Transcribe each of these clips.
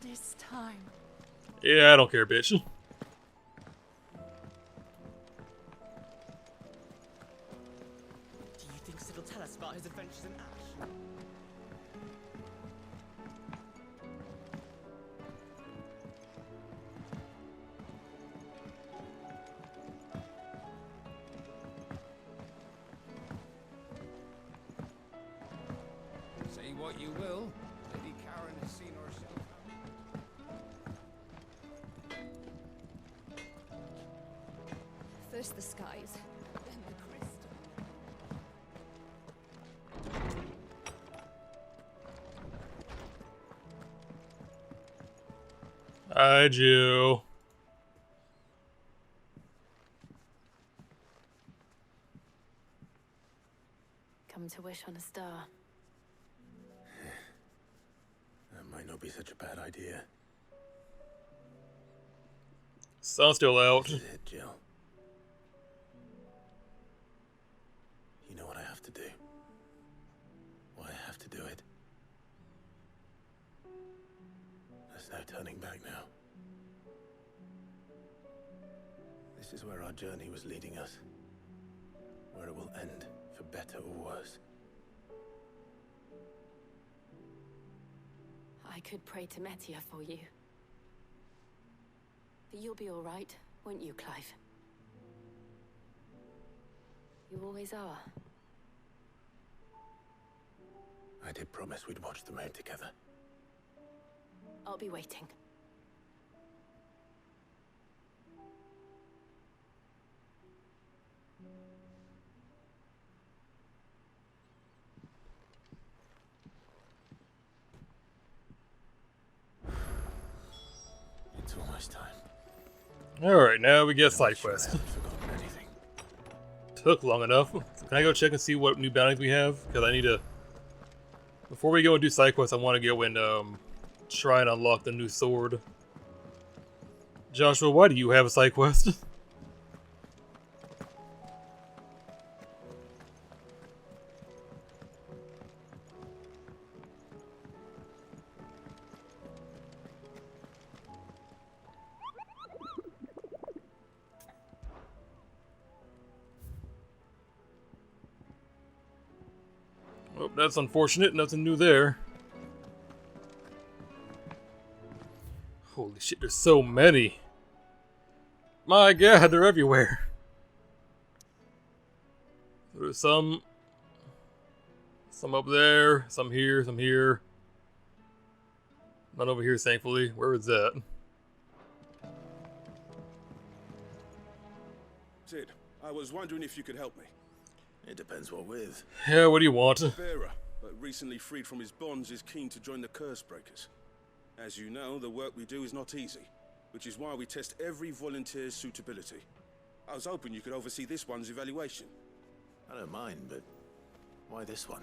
this time. Yeah, I don't care, bitch. Do you think Sid will tell us about his adventures in Ash? Say what you will, Lady Karen has seen herself. First the skies, then the crystal. Hi, Jill. Come to wish on a star. That might not be such a bad idea. Sun's still out. This is it, Jill. You know what I have to do. Why I have to do it. There's no turning back now. This is where our journey was leading us. Where it will end, for better or worse. I could pray to Metia for you. But you'll be all right, won't you, Clive? You always are. I did promise we'd watch the moon together. I'll be waiting. It's almost time. Alright, now we get side Sure I quest. haven't forgotten anything. Took long enough. Can I go check and see what new bounties we have? Because I need to... Before we go and do side quests, I want to go and try and unlock the new sword. Joshua, why do you have a side quest? Oh, that's unfortunate. Nothing new there. Holy shit, there's so many. My god, they're everywhere. There's some up there, some here, some here. None over here, thankfully. Where is that? Sid, I was wondering if you could help me. It depends what with. Yeah, what do you want? Bearer, but recently freed from his bonds, is keen to join the Curse Breakers. As you know, the work we do is not easy, which is why we test every volunteer's suitability. I was hoping you could oversee this one's evaluation. I don't mind, but why this one?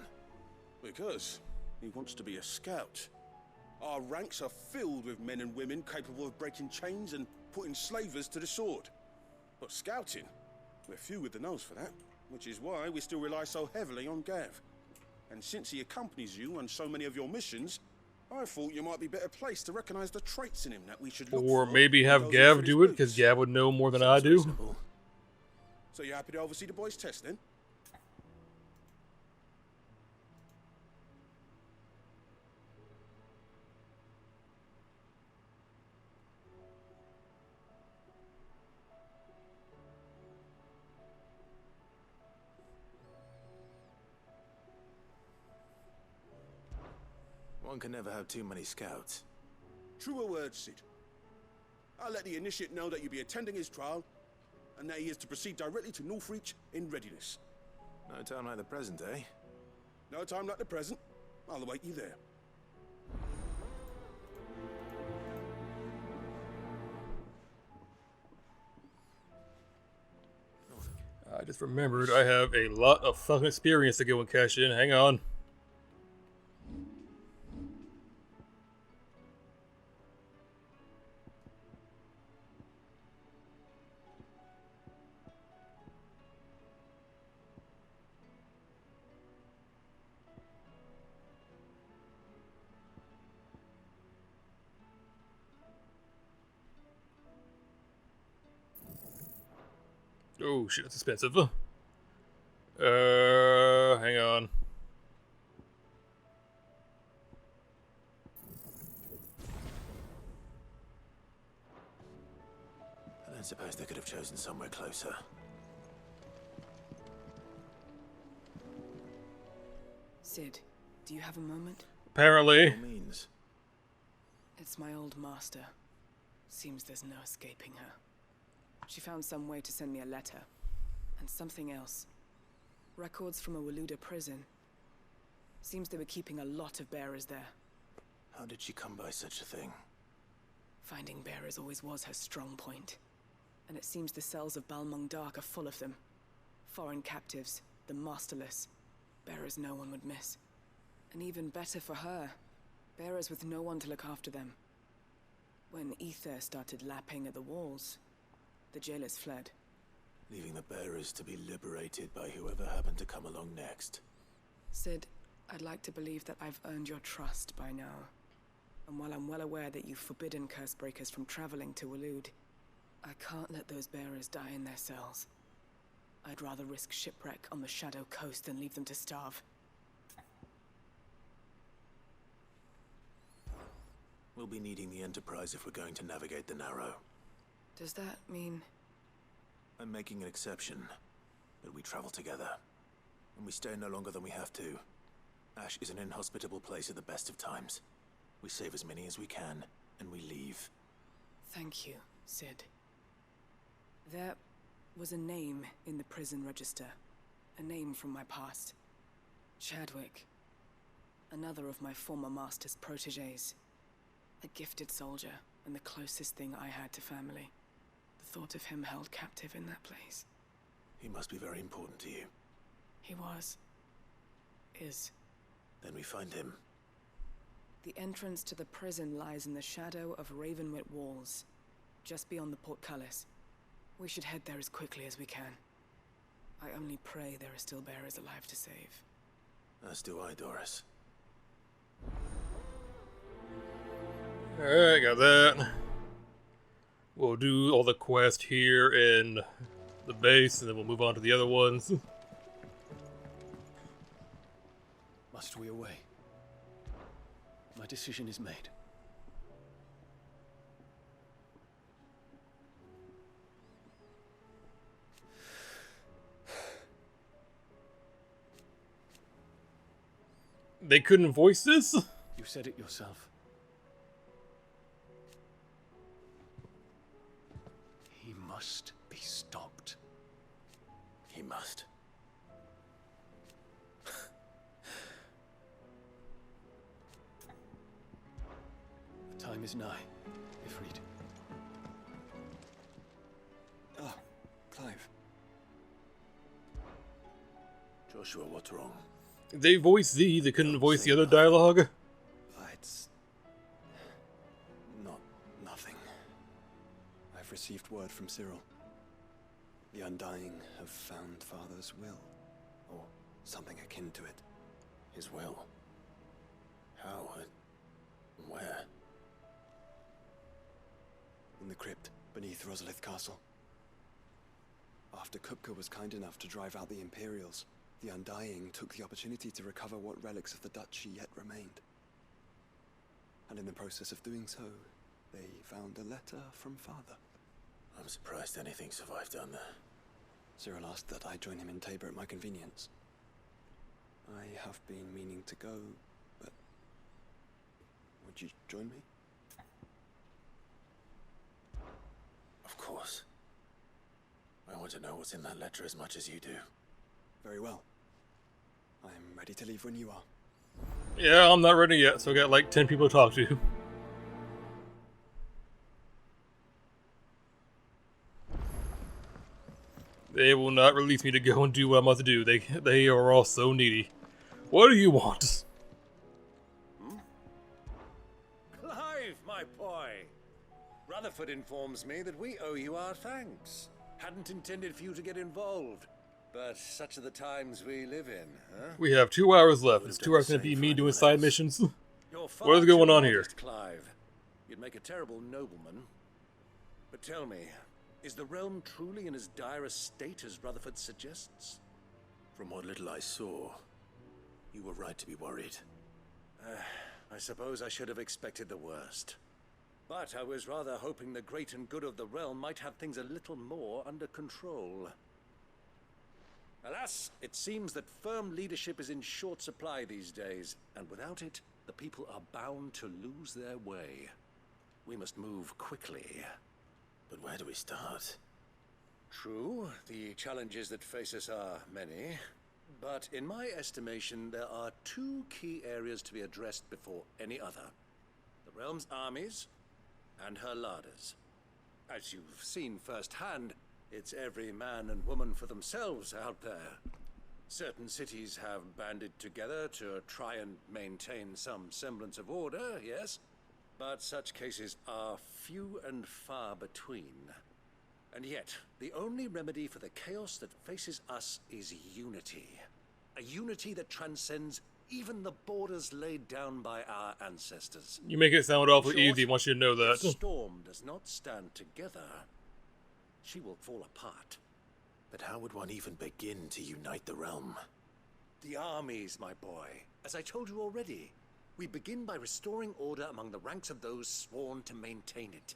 Because he wants to be a scout. Our ranks are filled with men and women capable of breaking chains and putting slavers to the sword. But scouting, we're few with the nose for that, which is why we still rely so heavily on Gav. And since he accompanies you on so many of your missions, I thought you might be better placed to recognize the traits in him that we should look for. Or maybe when have those Gav in do it, his because boots. Gav would know more than I Sounds do. reasonable. So you happy to oversee the boys' test then? One can never have too many scouts. Truer words, Sid. I'll let the initiate know that you'll be attending his trial, and that he is to proceed directly to Northreach in readiness. No time like the present, eh? No time like the present. I'll await you there. I just remembered I have a lot of fucking experience to go and cash in. Hang on. Oh shit, that's expensive. Hang on. I don't suppose they could have chosen somewhere closer. Sid, do you have a moment? Apparently. By all means. It's my old master. Seems there's no escaping her. She found some way to send me a letter. And something else. Records from a Waluda prison. Seems they were keeping a lot of bearers there. How did she come by such a thing? Finding bearers always was her strong point. And it seems the cells of Balmung Dark are full of them. Foreign captives, the masterless. Bearers no one would miss. And even better for her, bearers with no one to look after them. When ether started lapping at the walls, the jailers fled. Leaving the bearers to be liberated by whoever happened to come along next. Sid, I'd like to believe that I've earned your trust by now. And while I'm well aware that you've forbidden Cursebreakers from traveling to Waloed, I can't let those bearers die in their cells. I'd rather risk shipwreck on the Shadow Coast than leave them to starve. We'll be needing the Enterprise if we're going to navigate the Narrow. Does that mean... I'm making an exception, but we travel together. And we stay no longer than we have to. Ash is an inhospitable place at the best of times. We save as many as we can, and we leave. Thank you, Sid. There was a name in the prison register. A name from my past. Chadwick. Another of my former master's protégés. A gifted soldier, and the closest thing I had to family. The thought of him held captive in that place. He must be very important to you. He was. Is. Then we find him. The entrance to the prison lies in the shadow of Ravenwit Walls, just beyond the portcullis. We should head there as quickly as we can. I only pray there are still bearers alive to save. As do I, Doris. Alright, got that. We'll do all the quests here in the base, and then we'll move on to the other ones. Must we away? My decision is made. They couldn't voice this? You said it yourself. He must be stopped. He must. The time is nigh, Ifrit. Ah, Clive. Joshua, what's wrong? They voiced thee, they couldn't voice the other dialogue? It's... nothing. I've received word from Cyril. The Undying have found Father's will. Or something akin to it. His will? How? Where? In the crypt, beneath Rosalith Castle. After Kupka was kind enough to drive out the Imperials, the Undying took the opportunity to recover what relics of the Duchy yet remained. And in the process of doing so, they found a letter from Father. I'm surprised anything survived down there. Cyril asked that I join him in Tabor at my convenience. I have been meaning to go, but... would you join me? Of course. I want to know what's in that letter as much as you do. Very well. I'm ready to leave when you are. Yeah, I'm not ready yet, so I got like 10 people to talk to. They will not release me to go and do what I'm about to do. They are all so needy. What do you want? Clive, my boy! Rutherford informs me that we owe you our thanks. Hadn't intended for you to get involved. But such are the times we live in, huh? We have 2 hours left. It's 2 hours gonna be me doing side missions. What is going on here? Clive. You'd make a terrible nobleman. But tell me, Is the realm truly in as dire a state as Rutherford suggests? From what little I saw, you were right to be worried. I suppose I should have expected the worst. But I was rather hoping the great and good of the realm might have things a little more under control. Alas, it seems that firm leadership is in short supply these days, and without it, the people are bound to lose their way. We must move quickly. But where do we start? True, the challenges that face us are many. But in my estimation, there are two key areas to be addressed before any other. The realm's armies and her larders. As you've seen firsthand, it's every man and woman for themselves out there. Certain cities have banded together to try and maintain some semblance of order, yes? But such cases are few and far between. And yet, the only remedy for the chaos that faces us is unity. A unity that transcends even the borders laid down by our ancestors. You make it sound awfully In short, easy. I want you to know if that. Storm does not stand together, she will fall apart. But how would one even begin to unite the realm? The armies, my boy. As I told you already, we begin by restoring order among the ranks of those sworn to maintain it.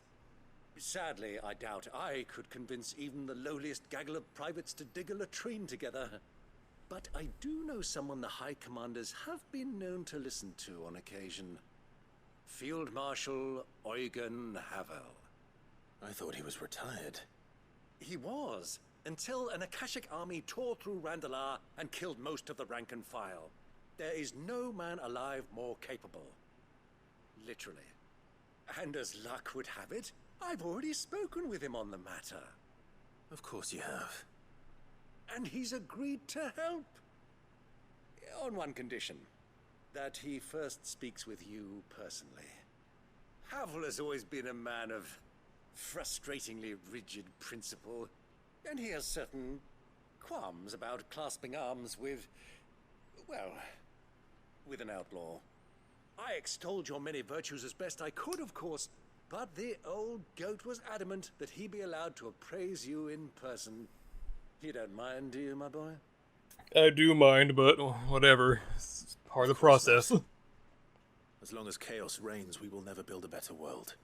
Sadly, I doubt I could convince even the lowliest gaggle of privates to dig a latrine together. But I do know someone the High Commanders have been known to listen to on occasion. Field Marshal Eugen Havel. I thought he was retired. He was, until an Akashic army tore through Randalar and killed most of the rank and file. There is no man alive more capable. Literally. And as luck would have it, I've already spoken with him on the matter. Of course you have. And he's agreed to help. On one condition. That he first speaks with you personally. Havel has always been a man of frustratingly rigid principle, and he has certain qualms about clasping arms with, well, with an outlaw. I extolled your many virtues as best I could, of course, but the old goat was adamant that he be allowed to appraise you in person. You don't mind, do you, my boy? I do mind, but whatever. It's part of the process. As long as chaos reigns, we will never build a better world.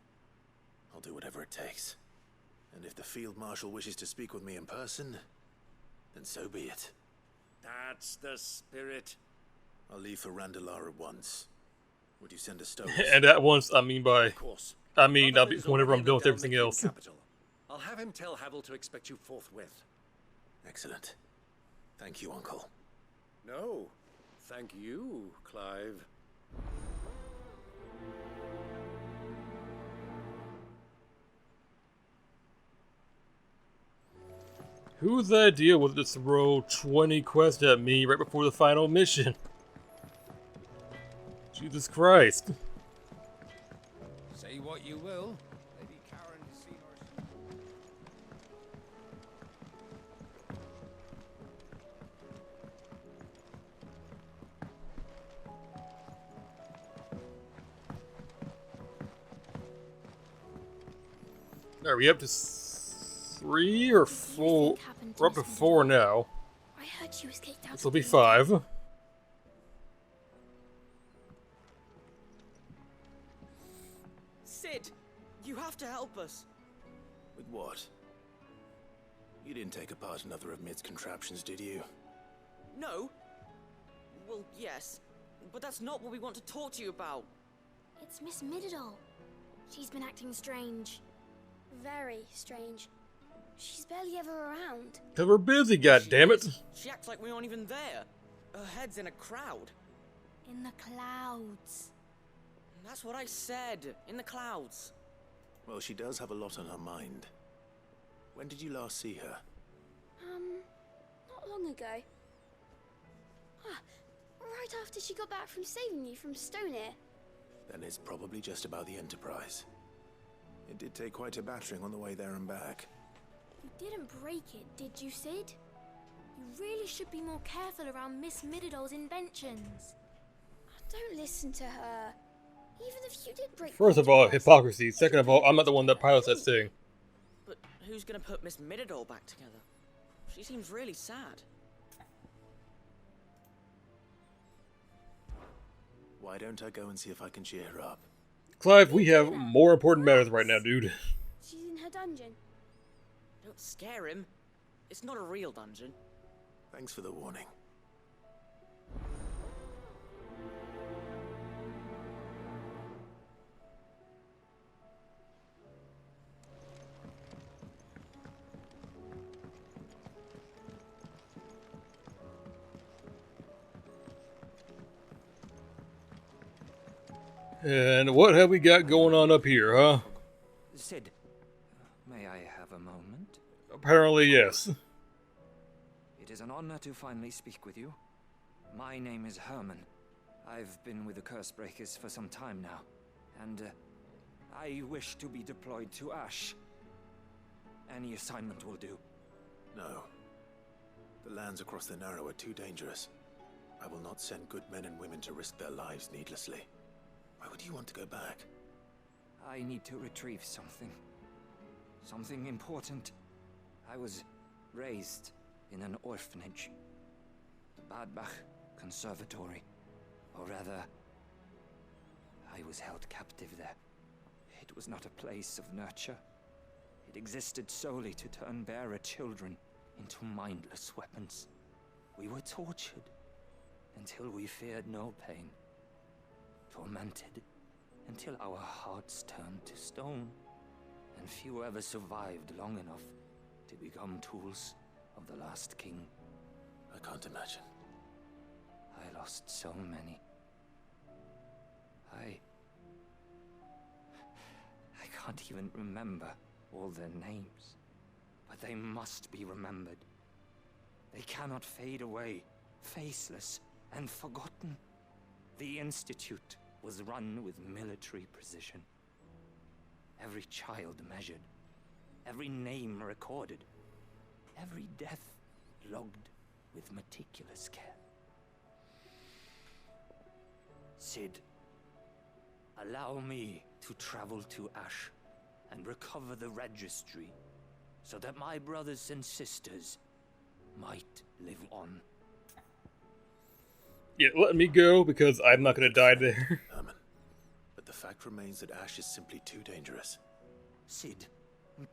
I'll do whatever it takes. And if the Field Marshal wishes to speak with me in person, then so be it. That's the spirit. I'll leave for Randalar at once. Would you send a stone? And at once, I mean by... Of course. I mean, Rutherford is whenever I'm already done with in the everything Dalmatian else. capital. I'll have him tell Havel to expect you forthwith. Excellent. Thank you, Uncle. No, thank you, Clive. Whose idea was to throw 20 quests at me right before the final mission? Jesus Christ. Say what you will. Lady Karen has seen her. Are we up to 3 or 4? We're up to 4 now. I heard she was kicked out. This will be 5. Sid, you have to help us. With what? You didn't take apart another of Mid's contraptions, did you? No. Well, yes, but that's not what we want to talk to you about. It's Miss Mididol. She's been acting strange. Very strange. She's barely ever around. Cause we're busy, goddammit. She acts like we aren't even there. Her head's in a crowd. In the clouds. That's what I said. In the clouds. Well, she does have a lot on her mind. When did you last see her? Not long ago. Ah, right after she got back from saving you from Stoneir. Then it's probably just about the Enterprise. It did take quite a battering on the way there and back. You didn't break it, did you, Sid? You really should be more careful around Miss Mididol's inventions. Don't listen to her. Even if you did break... First of all, hypocrisy. Second of all, I'm not the one that pilots that thing. But who's gonna put Miss Mididol back together? She seems really sad. Why don't I go and see if I can cheer her up? Clive, we have more important matters right now, dude. She's in her dungeon. Don't scare him. It's not a real dungeon. Thanks for the warning. And what have we got going on up here, huh? Sid, may I have a moment? Apparently, yes. It is an honor to finally speak with you. My name is Herman. I've been with the Cursebreakers for some time now, and I wish to be deployed to Ash. Any assignment will do. No. The lands across the Narrow are too dangerous. I will not send good men and women to risk their lives needlessly. Why would you want to go back? I need to retrieve something. Something important. I was raised in an orphanage. The Badbach Conservatory. Or rather, I was held captive there. It was not a place of nurture. It existed solely to turn bearer children into mindless weapons. We were tortured until we feared no pain. Tormented until our hearts turned to stone, and few ever survived long enough to become tools of the last king. I can't imagine. I lost so many. I can't even remember all their names, but they must be remembered. They cannot fade away, faceless and forgotten. The Institute was run with military precision. Every child measured, every name recorded, every death logged with meticulous care. Sid, allow me to travel to Ash and recover the registry so that my brothers and sisters might live on. Yeah, let me go because I'm not gonna die there. Herman, but the fact remains that Ash is simply too dangerous. Sid,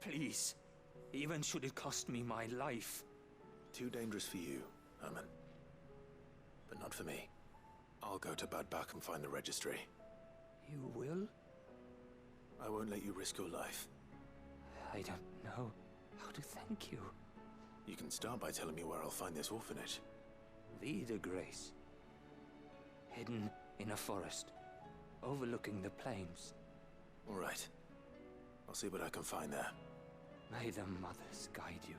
please, even should it cost me my life. Too dangerous for you, Herman. But not for me. I'll go to Badbach and find the registry. You will? I won't let you risk your life. I don't know how to thank you. You can start by telling me where I'll find this orphanage. Vida Grace. Hidden in a forest, overlooking the plains. All right. I'll see what I can find there. May the mothers guide you.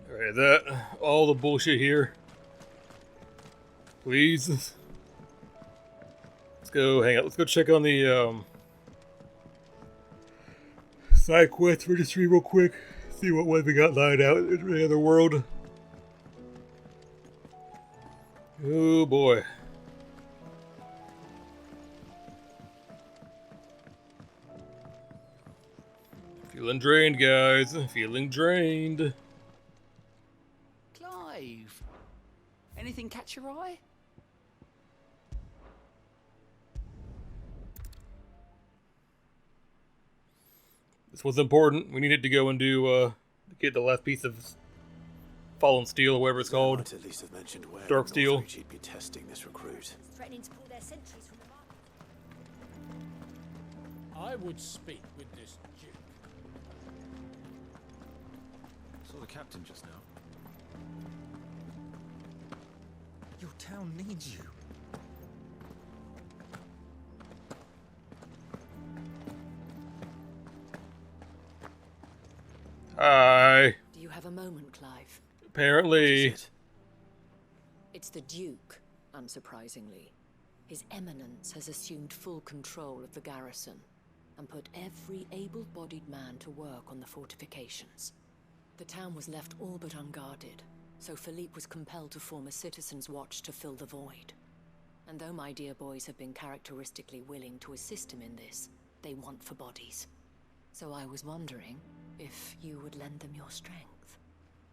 Alright, is that all the bullshit here? Please? Let's go hang out. Let's go check on the side quest registry real quick. See what way we got lined out in the other world. Oh boy. Feeling drained, guys. Feeling drained. Clive, anything catch your eye? This was important. We needed to go and do get the last piece of Fallen Steel, or whatever it's called. At least have mentioned where Dark Steel. She'd be testing this recruit. Threatening to pull their sentries from the market. I would speak with this Duke. Saw the captain just now. Your town needs you. Hi. Do you have a moment, Clive? Apparently. It's the Duke, unsurprisingly. His Eminence has assumed full control of the garrison and put every able-bodied man to work on the fortifications. The town was left all but unguarded, so Philippe was compelled to form a citizen's watch to fill the void. And though my dear boys have been characteristically willing to assist him in this, they want for bodies. So I was wondering if you would lend them your strength,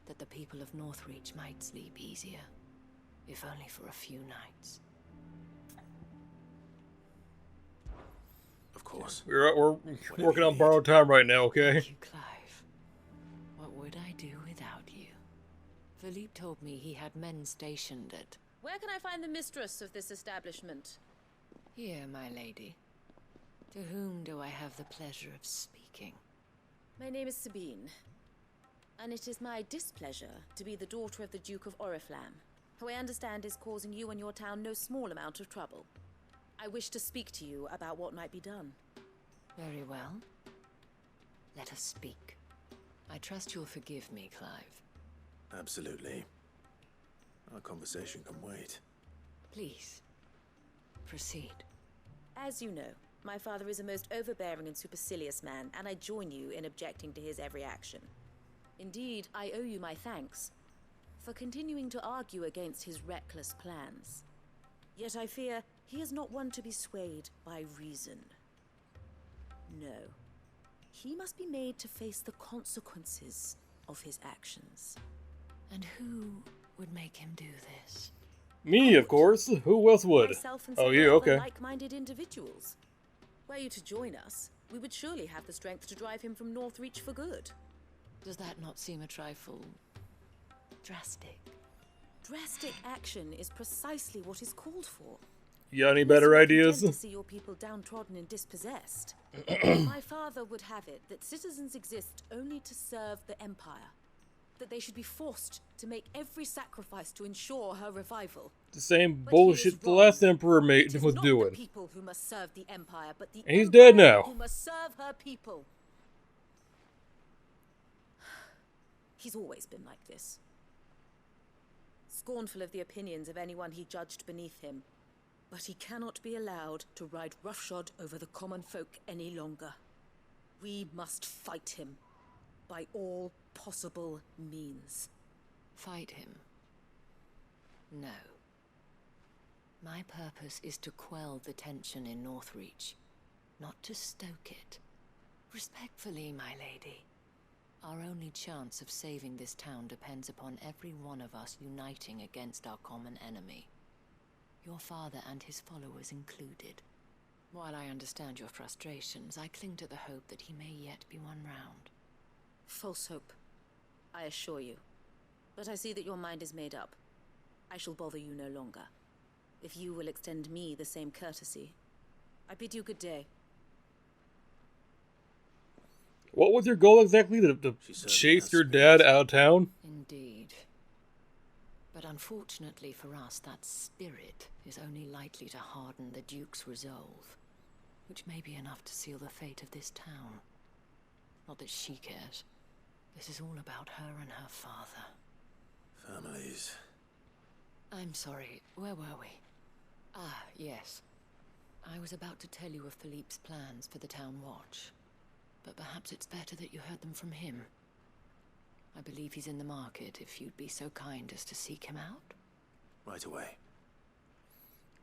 that the people of Northreach might sleep easier, if only for a few nights. Of course. We're working on borrowed time right now, okay? Thank you, Clive. What would I do without you? Philippe told me he had men stationed at... Where can I find the mistress of this establishment? Here, my lady. To whom do I have the pleasure of speaking? My name is Sabine, and it is my displeasure to be the daughter of the Duke of Oriflamme, who I understand is causing you and your town no small amount of trouble. I wish to speak to you about what might be done. Very well. Let us speak. I trust you'll forgive me, Clive. Absolutely. Our conversation can wait. Please, proceed. As you know, my father is a most overbearing and supercilious man, and I join you in objecting to his every action. Indeed, I owe you my thanks for continuing to argue against his reckless plans. Yet I fear he is not one to be swayed by reason. No. He must be made to face the consequences of his actions. And who would make him do this? Me, of course. Who else would? Myself and Oh, several you, other okay. like-minded individuals. Were you to join us, we would surely have the strength to drive him from Northreach for good. Does that not seem a trifle... drastic? Drastic action is precisely what is called for. You got any better ideas? To see your people downtrodden and dispossessed. My father would have it that citizens exist only to serve the Empire. That they should be forced to make every sacrifice to ensure her revival. The same bullshit the last Emperor was not doing. the people who must serve the Empire, but the And he's Empire dead now. who must serve her people. He's always been like this. Scornful of the opinions of anyone he judged beneath him. But he cannot be allowed to ride roughshod over the common folk any longer. We must fight him by all possible means. Fight him? No. My purpose is to quell the tension in Northreach, not to stoke it. Respectfully, my lady. Our only chance of saving this town depends upon every one of us uniting against our common enemy. Your father and his followers included. While I understand your frustrations, I cling to the hope that he may yet be won round. False hope, I assure you. But I see that your mind is made up. I shall bother you no longer. If you will extend me the same courtesy, I bid you good day. What was your goal exactly? To chase your dad out of town? Indeed. But unfortunately for us, that spirit is only likely to harden the Duke's resolve, which may be enough to seal the fate of this town. Not that she cares. This is all about her and her father. Families. I'm sorry, where were we? Ah, yes. I was about to tell you of Philippe's plans for the town watch. But perhaps it's better that you heard them from him. I believe he's in the market, if you'd be so kind as to seek him out. Right away.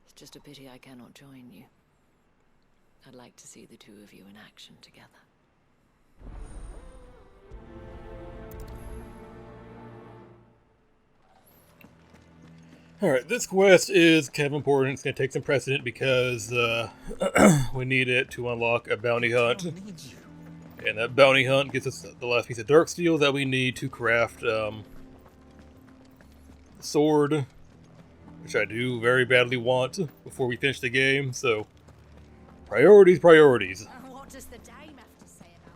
It's just a pity I cannot join you. I'd like to see the two of you in action together. Alright, this quest is kind of important. It's going to take some precedent because we need it to unlock a bounty hunt. And that bounty hunt gets us the last piece of dark steel that we need to craft the sword, which I do very badly want before we finish the game. So, priorities. What does the dame have to say about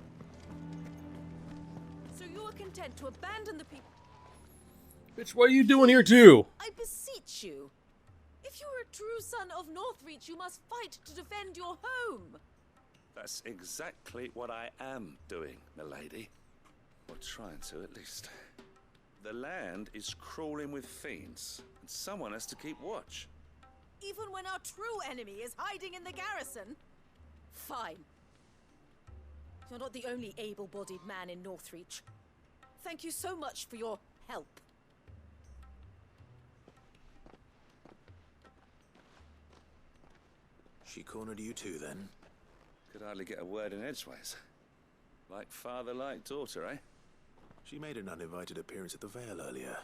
it? So you are content to abandon the people? Bitch, what are you doing here too? I beseech you. If you are a true son of Northreach, you must fight to defend your home. That's exactly what I am doing, milady. Or trying to, at least. The land is crawling with fiends, and someone has to keep watch. Even when our true enemy is hiding in the garrison? Fine. You're not the only able-bodied man in Northreach. Thank you so much for your help. She cornered you too, then? Could hardly get a word in edgeways. Like father, like daughter, eh? She made an uninvited appearance at the Vale earlier,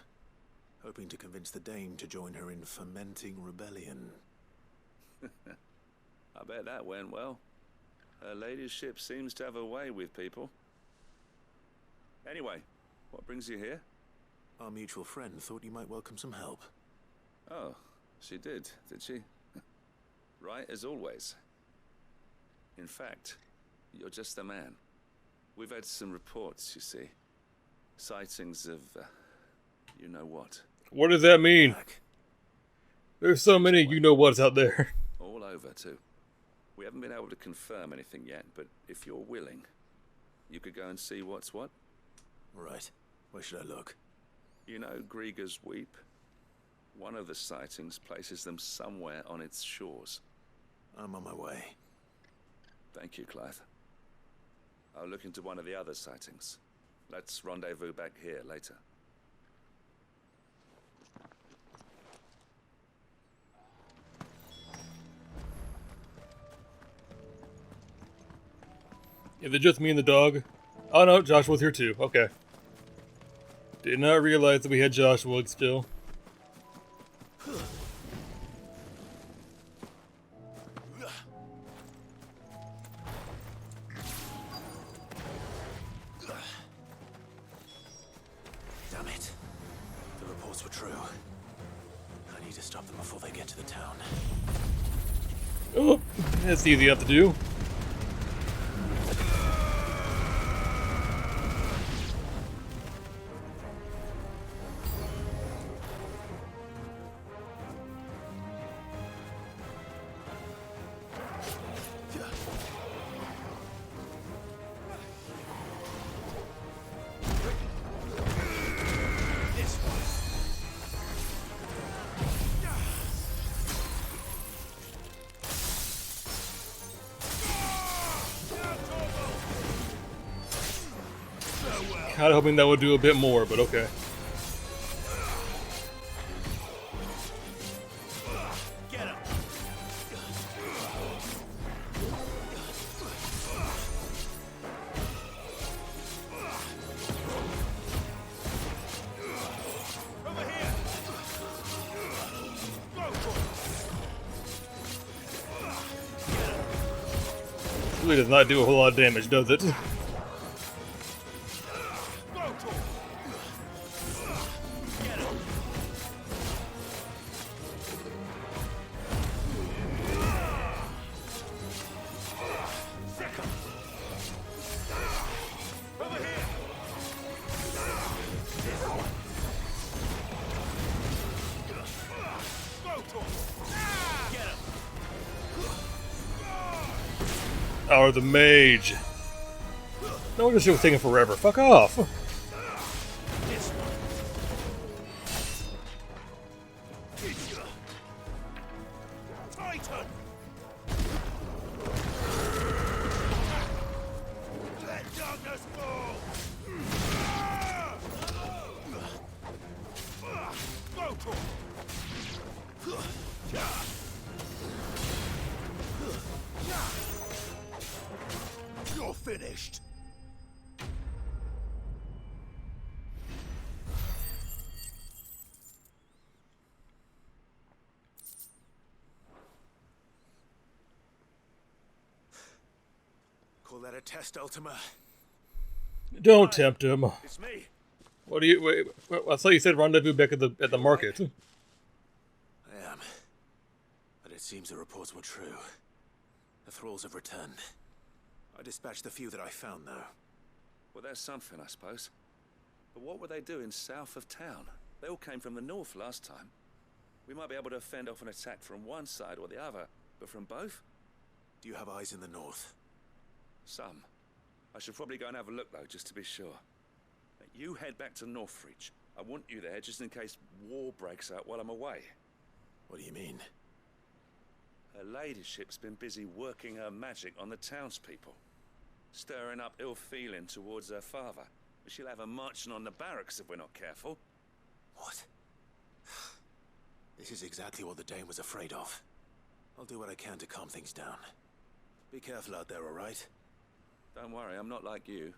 hoping to convince the Dame to join her in fomenting rebellion. I bet that went well. Her ladyship seems to have a way with people. Anyway, what brings you here? Our mutual friend thought you might welcome some help. Oh, she did she? Right as always. In fact, you're just the man. We've had some reports, you see. Sightings of, you know what. What does that mean? There's so many you-know-whats out there. All over, too. We haven't been able to confirm anything yet, but if you're willing, you could go and see what's what. Right. Where should I look? You know Grieger's Weep? One of the sightings places them somewhere on its shores. I'm on my way. Thank you, Clive. I'll look into one of the other sightings. Let's rendezvous back here later. Is it just me and the dog? Oh no, Joshua's here too. Okay. Did not realize that we had Joshua still. Damn it. The reports were true. I need to stop them before they get to the town. Oh, that's easy enough to do. Kind of hoping that would do a bit more, but okay. Really does not do a whole lot of damage, does it? Or the mage. No wonder she was taking forever. Fuck off. You're finished. Call that a test, Ultima? Don't tempt him. It's me. What do you? Wait, I thought you said rendezvous back at the market. I am. But it seems the reports were true. The thralls have returned. I dispatched the few that I found, though. Well, there's something, I suppose. But what were they doing south of town? They all came from the north last time. We might be able to fend off an attack from one side or the other, but from both? Do you have eyes in the north? Some. I should probably go and have a look, though, just to be sure. You head back to Northreach. I want you there just in case war breaks out while I'm away. What do you mean? Her ladyship's been busy working her magic on the townspeople, stirring up ill feeling towards her father, she'll have her marching on the barracks if we're not careful. What? This is exactly what the Dane was afraid of. I'll do what I can to calm things down. Be careful out there, all right? Don't worry, I'm not like you.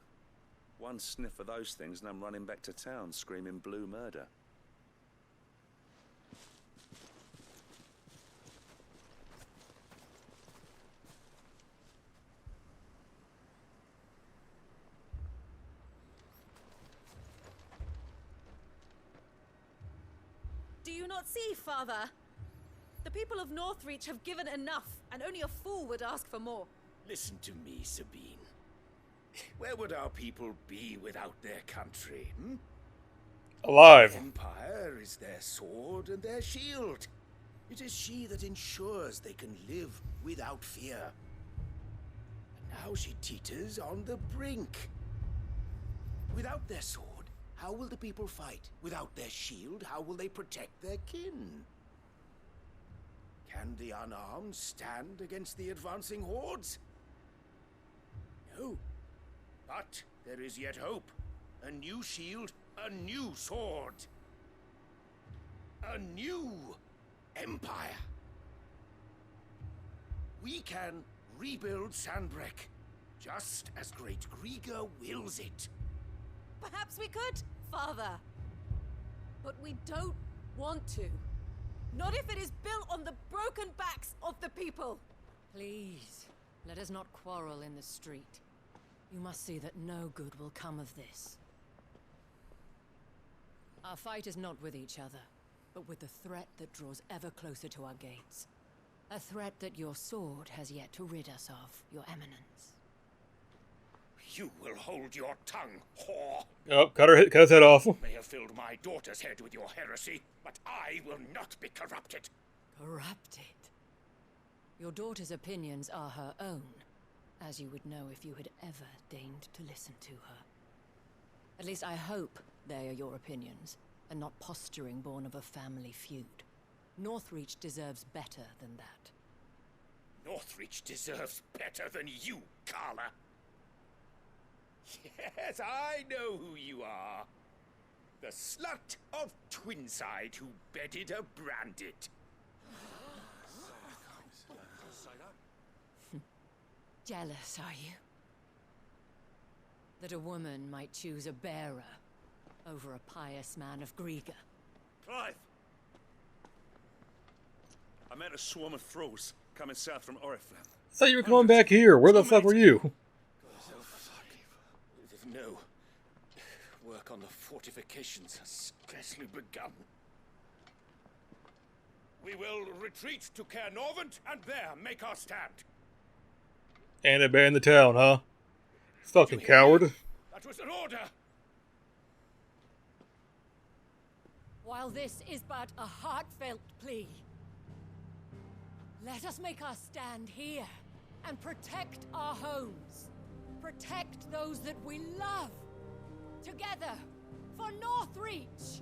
One sniff of those things and I'm running back to town screaming blue murder. Do you not see, Father? The people of Northreach have given enough, and only a fool would ask for more. Listen to me, Sabine. Where would our people be without their country, hmm? Alive. The Empire is their sword and their shield. It is she that ensures they can live without fear. And now she teeters on the brink. Without their sword, how will the people fight? Without their shield, how will they protect their kin? Can the unarmed stand against the advancing hordes? No. But there is yet hope. A new shield, a new sword. A new empire. We can rebuild Sandbreck, just as Great Grieger wills it. Perhaps we could, Father. But we don't want to. Not if it is built on the broken backs of the people. Please, let us not quarrel in the street. You must see that no good will come of this. Our fight is not with each other, but with the threat that draws ever closer to our gates. A threat that your sword has yet to rid us of, Your Eminence. You will hold your tongue, whore. Oh, cut his head off. May have filled my daughter's head with your heresy, but I will not be corrupted. Corrupted? Your daughter's opinions are her own, as you would know if you had ever deigned to listen to her. At least I hope they are your opinions, and not posturing born of a family feud. Northreach deserves better than that. Northreach deserves better than you, Carla. Yes, I know who you are. The slut of Twinside who bedded a Brandit. Jealous, are you? That a woman might choose a bearer over a pious man of Grieger. Clive! I met a swarm of thralls coming south from Oriflamme. I thought you were coming back here. Where the fuck were you? No. Work on the fortifications has scarcely begun. We will retreat to Caer Norvent and there make our stand. And abandon the town, huh? Fucking coward. That was an order. While this is but a heartfelt plea, let us make our stand here and protect our homes. Protect those that we love. Together for Northreach.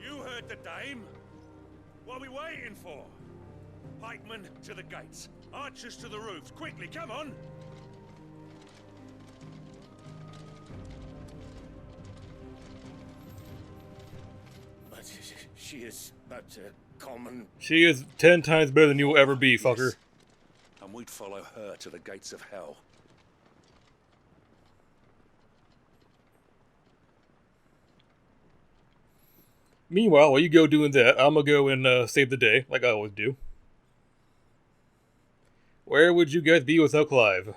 You heard the dame. What are we waiting for? Pikemen to the gates. Archers to the roofs. Quickly, come on! But she is but a common... She is 10 times better than you will ever be, fucker. Yes. And we'd follow her to the gates of hell. Meanwhile, while you go doing that, I'm gonna go and save the day, like I always do. Where would you guys be without Clive?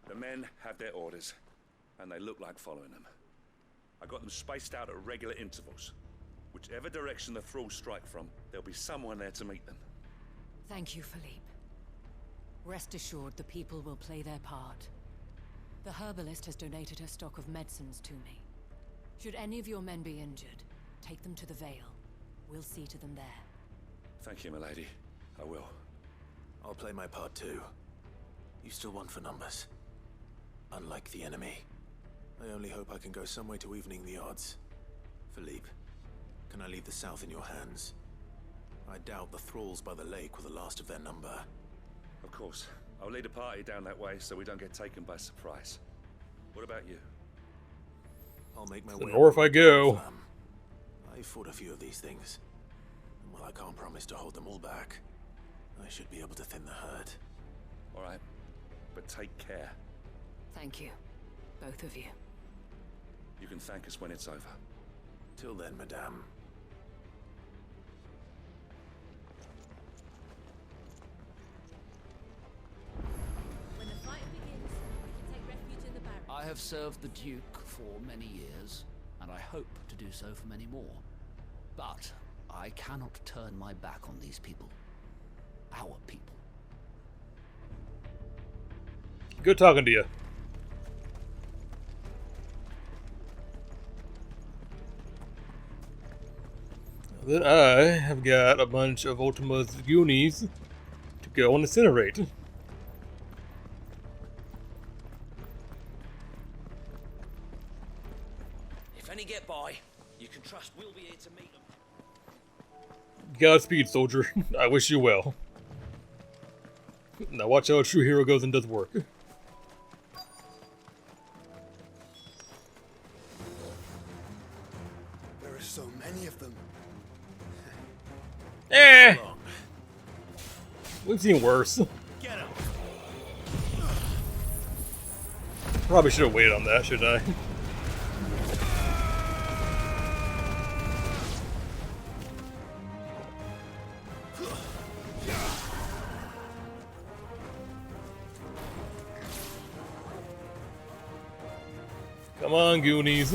The men have their orders, and they look like following them. I got them spaced out at regular intervals. Whichever direction the thralls strike from, there'll be someone there to meet them. Thank you, Philippe. Rest assured the people will play their part. The herbalist has donated her stock of medicines to me. Should any of your men be injured, take them to the Vale. We'll see to them there. Thank you, milady. I will. I'll play my part too. You still want for numbers. Unlike the enemy. I only hope I can go some way to evening the odds. Philippe, can I leave the south in your hands? I doubt the thralls by the lake were the last of their number. Of course. I'll lead a party down that way so we don't get taken by surprise. What about you? I'll make my The way north I go. I fought a few of these things. And while I can't promise to hold them all back, I should be able to thin the herd. All right. But take care. Thank you. Both of you. You can thank us when it's over. Till then, madame. When the fight begins, we can take refuge in the barracks. I have served the Duke for many years, and I hope to do so for many more. But I cannot turn my back on these people. Our people. Good talking to you. Then I have got a bunch of Ultima's Goonies to go and incinerate. If any get by, you can trust we'll be here to meet them. Godspeed, soldier. I wish you well. Now watch how a true hero goes and does work. There are so many of them. We've seen worse. Get him. Probably should have waited on that, shouldn't I? Come on, Goonies.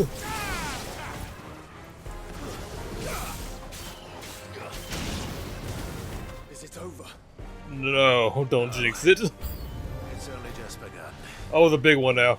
Is it over? No, don't jinx it. It's only just begun. Oh, the big one now.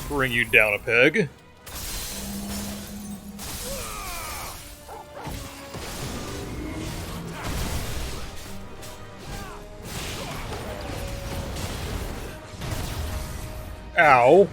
Bring you down a peg. Ow.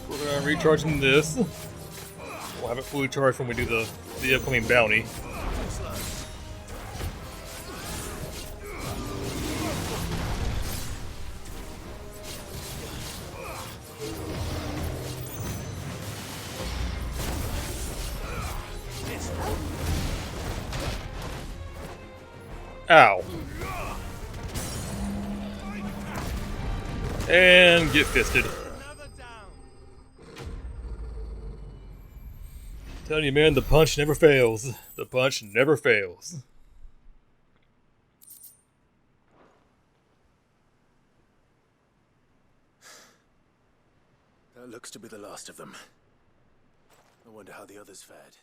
We're recharging this. We'll have it fully charged when we do the upcoming bounty. Ow. And get fisted. Telling you, man, the punch never fails. The punch never fails. That looks to be the last of them. I wonder how the others fared.